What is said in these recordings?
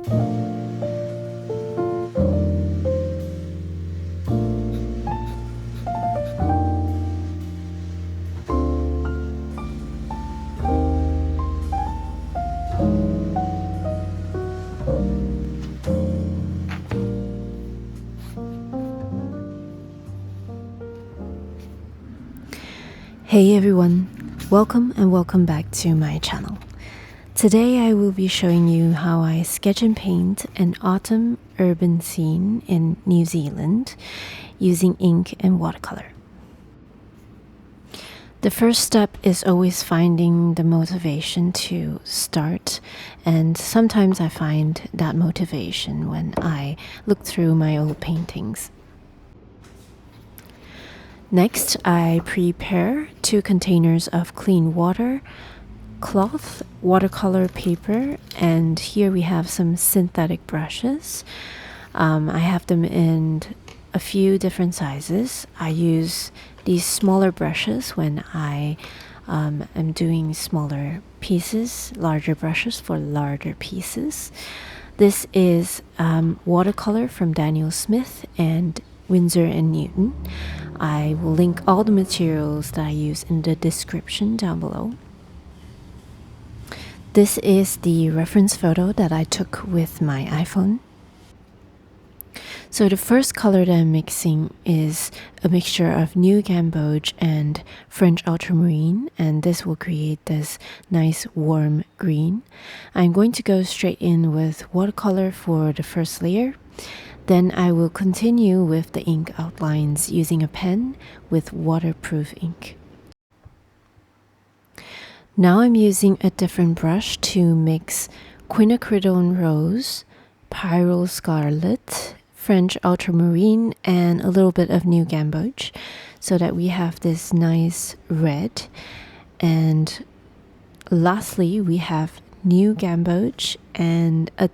Hey everyone, welcome and welcome back to my channel. Today I will be showing you how I sketch and paint an autumn urban scene in New Zealand using ink and watercolor. The first step is always finding the motivation to start, and sometimes I find that motivation when I look through my old paintings. Next, I prepare 2 containers of clean water, cloth, watercolor paper, and here we have some synthetic brushes. I have them in a few different sizes. I use these smaller brushes when I am doing smaller pieces, larger brushes for larger pieces. This is watercolor from Daniel Smith and Winsor & Newton. I will link all the materials that I use in the description down below. This is the reference photo that I took with my iPhone. So the first color that I'm mixing is a mixture of New Gamboge and French Ultramarine, and this will create this nice warm green. I'm going to go straight in with watercolor for the first layer. Then I will continue with the ink outlines using a pen with waterproof ink. Now I'm using a different brush to mix quinacridone rose, pyrrole scarlet, French ultramarine, and a little bit of New Gamboge so that we have this nice red. And lastly, we have New Gamboge and a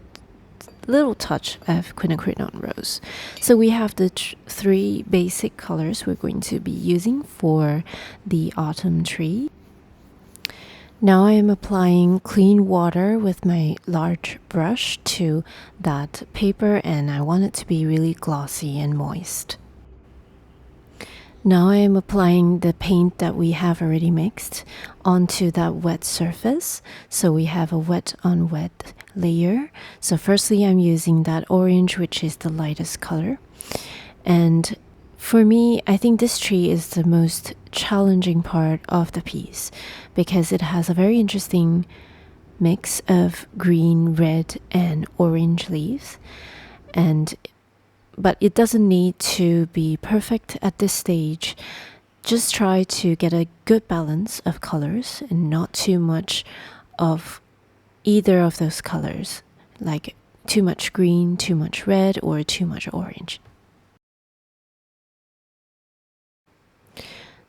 little touch of quinacridone rose. So we have the 3 basic colors we're going to be using for the autumn tree. Now I am applying clean water with my large brush to that paper, and I want it to be really glossy and moist. Now I am applying the paint that we have already mixed onto that wet surface. So we have a wet on wet layer. So firstly I'm using that orange, which is the lightest color. And for me, I think this tree is the most challenging part of the piece because it has a very interesting mix of green, red, and orange leaves. But it doesn't need to be perfect at this stage. Just try to get a good balance of colors and not too much of either of those colors, like too much green, too much red, or too much orange.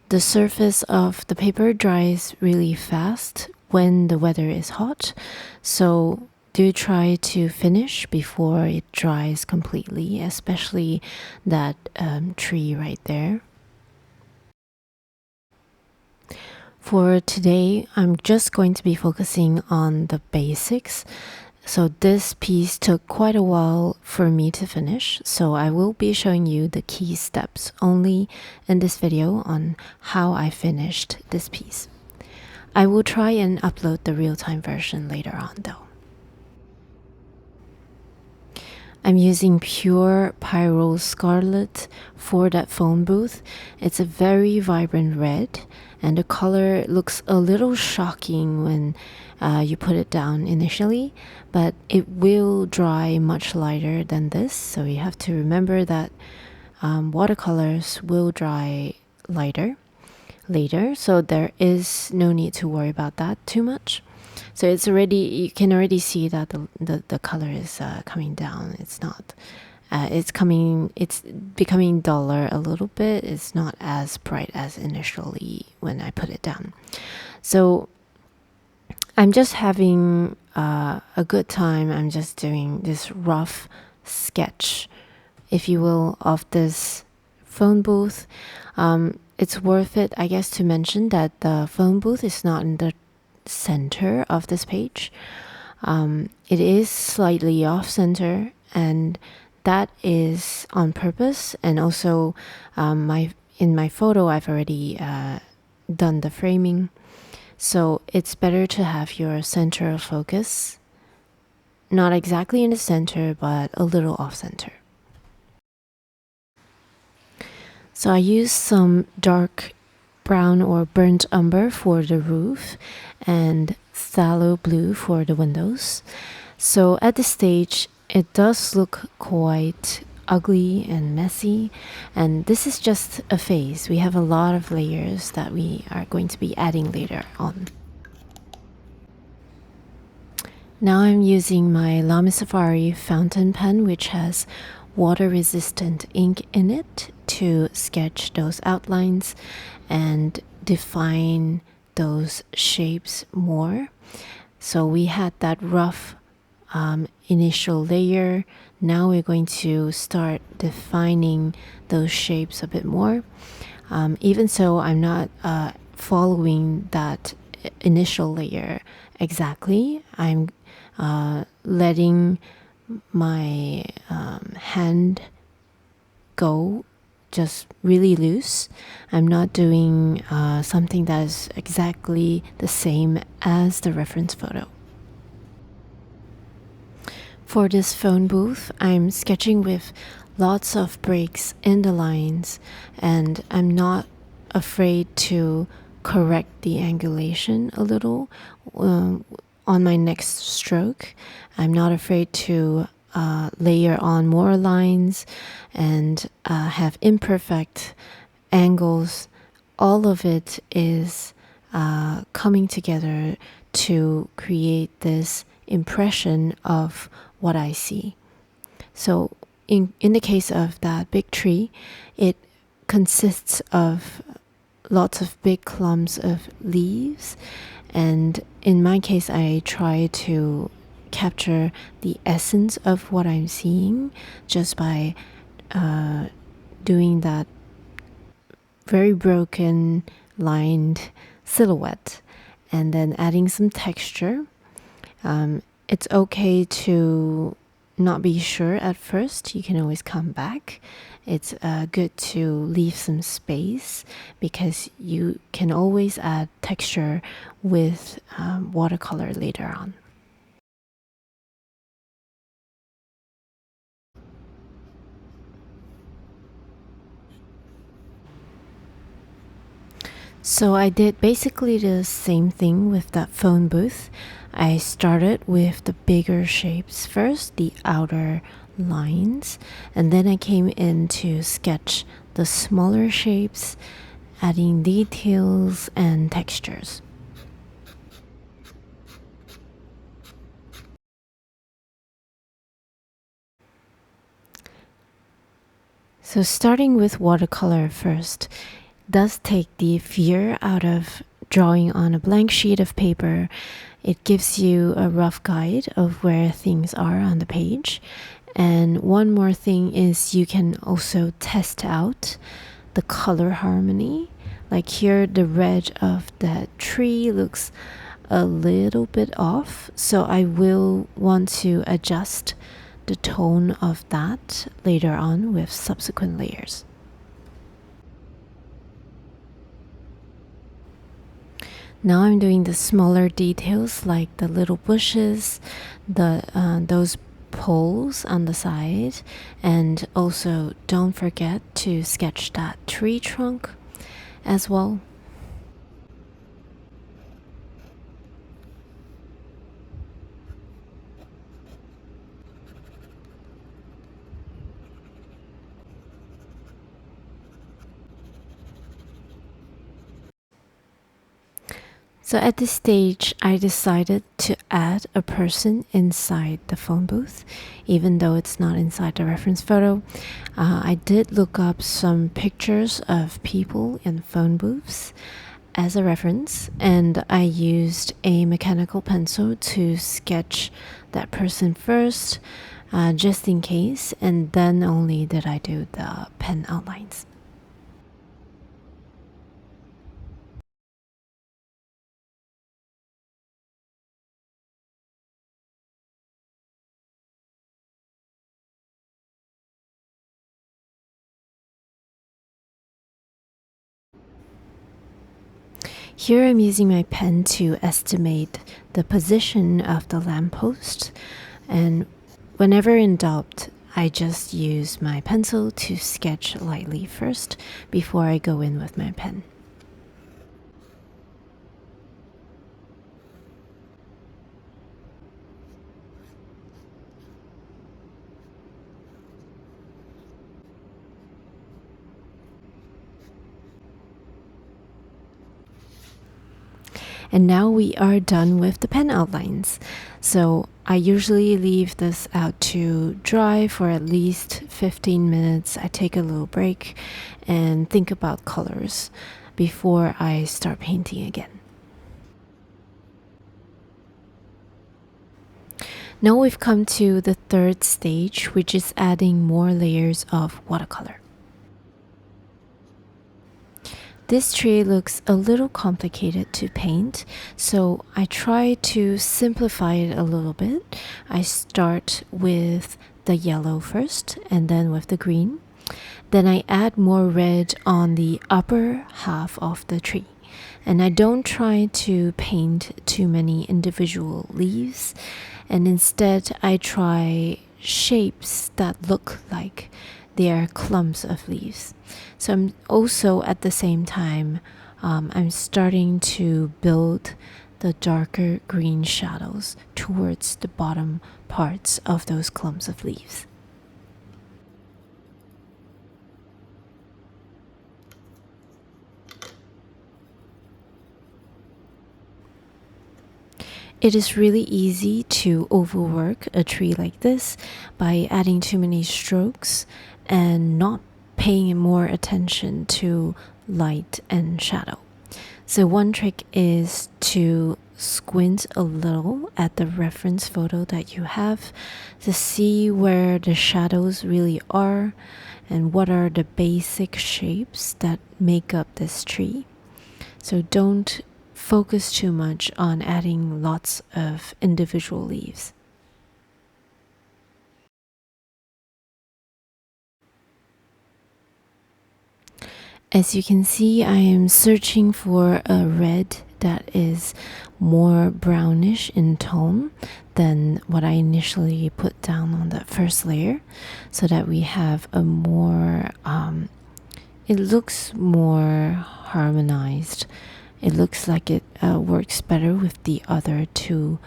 The surface of the paper dries really fast when the weather is hot, so do try to finish before it dries completely, especially that tree right there. For today, I'm just going to be focusing on the basics. So this piece took quite a while for me to finish, so I will be showing you the key steps only in this video on how I finished this piece. I will try and upload the real-time version later on though. I'm using pure Pyrrole Scarlet for that phone booth. It's a very vibrant red, and the color looks a little shocking when you put it down initially, but it will dry much lighter than this, so you have to remember that watercolors will dry lighter later, so there is no need to worry about that too much. So it's already, you can already see that the color is coming down. It's not, it's becoming duller a little bit. It's not as bright as initially when I put it down. So I'm just having a good time. I'm just doing this rough sketch, if you will, of this phone booth. It's worth it, I guess, to mention that the phone booth is not in the center of this page. It is slightly off center, and that is on purpose. And also, in my photo, I've already done the framing. So it's better to have your center of focus not exactly in the center, but a little off center. So I used some dark brown or burnt umber for the roof and phthalo blue for the windows. So at this stage, it does look quite ugly and messy, and this is just a phase. We have a lot of layers that we are going to be adding later on. Now I'm using my Lamy Safari fountain pen, which has water resistant ink in it, to sketch those outlines and define those shapes more. So we had that rough initial layer. Now we're going to start defining those shapes a bit more. Even so, I'm not following that initial layer exactly. I'm letting my hand go just really loose. I'm not doing something that is exactly the same as the reference photo. For this phone booth, I'm sketching with lots of breaks in the lines, and I'm not afraid to correct the angulation a little on my next stroke. I'm not afraid to layer on more lines and have imperfect angles. All of it is coming together to create this impression of what I see. So in the case of that big tree, it consists of lots of big clumps of leaves, and in my case I try to capture the essence of what I'm seeing just by doing that very broken lined silhouette and then adding some texture. It's okay to not be sure at first. You can always come back. It's good to leave some space because you can always add texture with watercolor later on. So I did basically the same thing with that phone booth. I started with the bigger shapes first, the outer lines, and then I came in to sketch the smaller shapes, adding details and textures. So starting with watercolor first does take the fear out of drawing on a blank sheet of paper. It gives you a rough guide of where things are on the page. And one more thing is you can also test out the color harmony. Like here, the red of that tree looks a little bit off, so I will want to adjust the tone of that later on with subsequent layers. Now I'm doing the smaller details like the little bushes, those poles on the side, and also don't forget to sketch that tree trunk as well. So at this stage, I decided to add a person inside the phone booth, even though it's not inside the reference photo. I did look up some pictures of people in phone booths as a reference, and I used a mechanical pencil to sketch that person first, just in case, and then only did I do the pen outlines. Here I'm using my pen to estimate the position of the lamppost, and whenever in doubt, I just use my pencil to sketch lightly first before I go in with my pen. And now we are done with the pen outlines. So I usually leave this out to dry for at least 15 minutes. I take a little break and think about colors before I start painting again. Now we've come to the third stage, which is adding more layers of watercolor. This tree looks a little complicated to paint, so I try to simplify it a little bit. I start with the yellow first and then with the green. Then I add more red on the upper half of the tree. And I don't try to paint too many individual leaves, and instead I try shapes that look like they are clumps of leaves. So I'm also at the same time, I'm starting to build the darker green shadows towards the bottom parts of those clumps of leaves. It is really easy to overwork a tree like this by adding too many strokes and not paying more attention to light and shadow. So one trick is to squint a little at the reference photo that you have to see where the shadows really are and what are the basic shapes that make up this tree. So don't focus too much on adding lots of individual leaves. As you can see, I am searching for a red that is more brownish in tone than what I initially put down on that first layer, so that we have a more, it looks more harmonized. It looks like it works better with the other two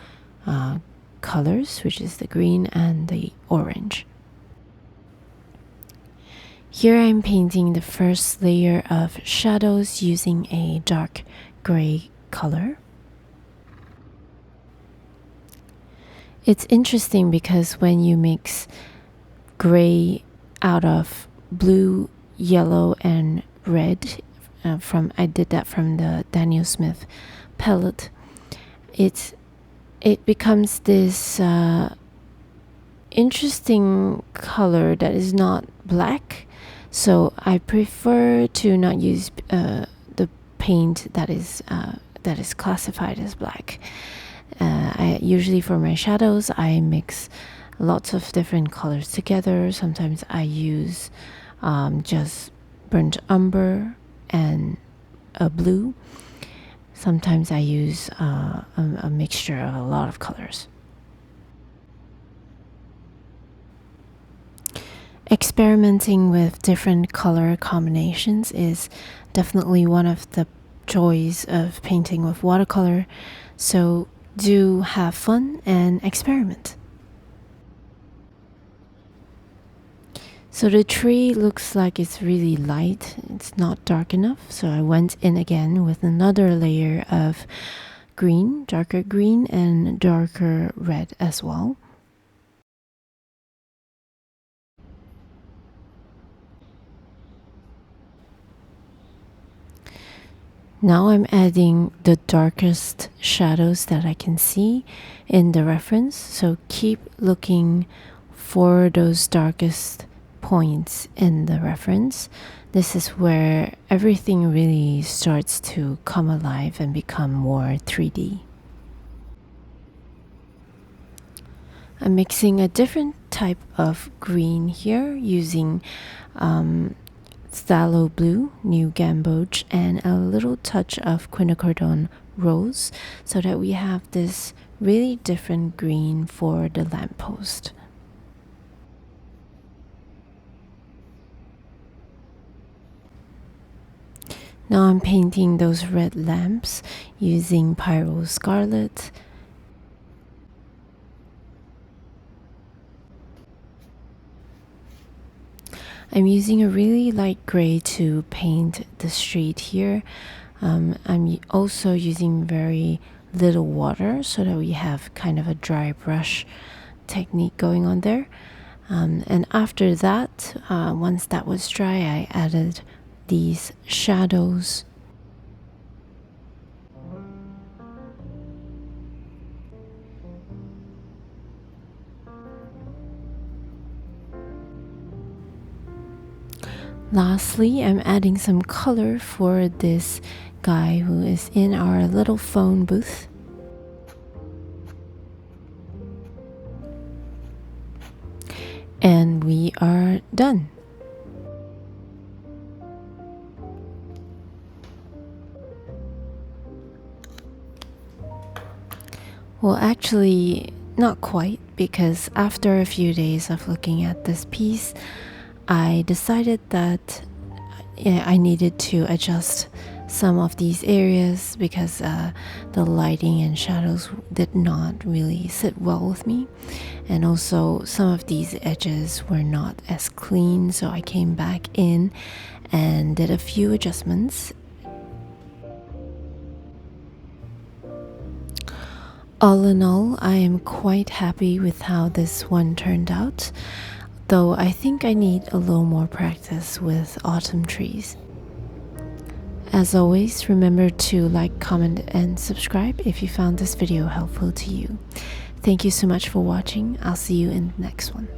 colors, which is the green and the orange. Here I'm painting the first layer of shadows using a dark gray color. It's interesting because when you mix gray out of blue, yellow, and red, I did that from the Daniel Smith palette, it becomes this interesting color that is not black. So I prefer to not use the paint that is classified as black. I usually, for my shadows, I mix lots of different colors together. Sometimes I use just burnt umber and a blue. Sometimes I use a mixture of a lot of colors. Experimenting with different color combinations is definitely one of the joys of painting with watercolor, so do have fun and experiment. So the tree looks like it's really light, it's not dark enough, so I went in again with another layer of green, darker green, and darker red as well. Now I'm adding the darkest shadows that I can see in the reference, so keep looking for those darkest points in the reference. This is where everything really starts to come alive and become more 3D. I'm mixing a different type of green here using phthalo blue, new gamboge, and a little touch of quinacridone rose, so that we have this really different green for the lamppost. Now I'm painting those red lamps using Pyro Scarlet. I'm using a really light gray to paint the street here. I'm also using very little water so that we have kind of a dry brush technique going on there. And after that, once that was dry, I added these shadows. Lastly, I'm adding some color for this guy who is in our little phone booth. And we are done. Well, actually, not quite, because after a few days of looking at this piece, I decided that I needed to adjust some of these areas because the lighting and shadows did not really sit well with me, and also some of these edges were not as clean, so I came back in and did a few adjustments. All in all, I am quite happy with how this one turned out, though I think I need a little more practice with autumn trees. As always, remember to like, comment, and subscribe if you found this video helpful to you. Thank you so much for watching. I'll see you in the next one.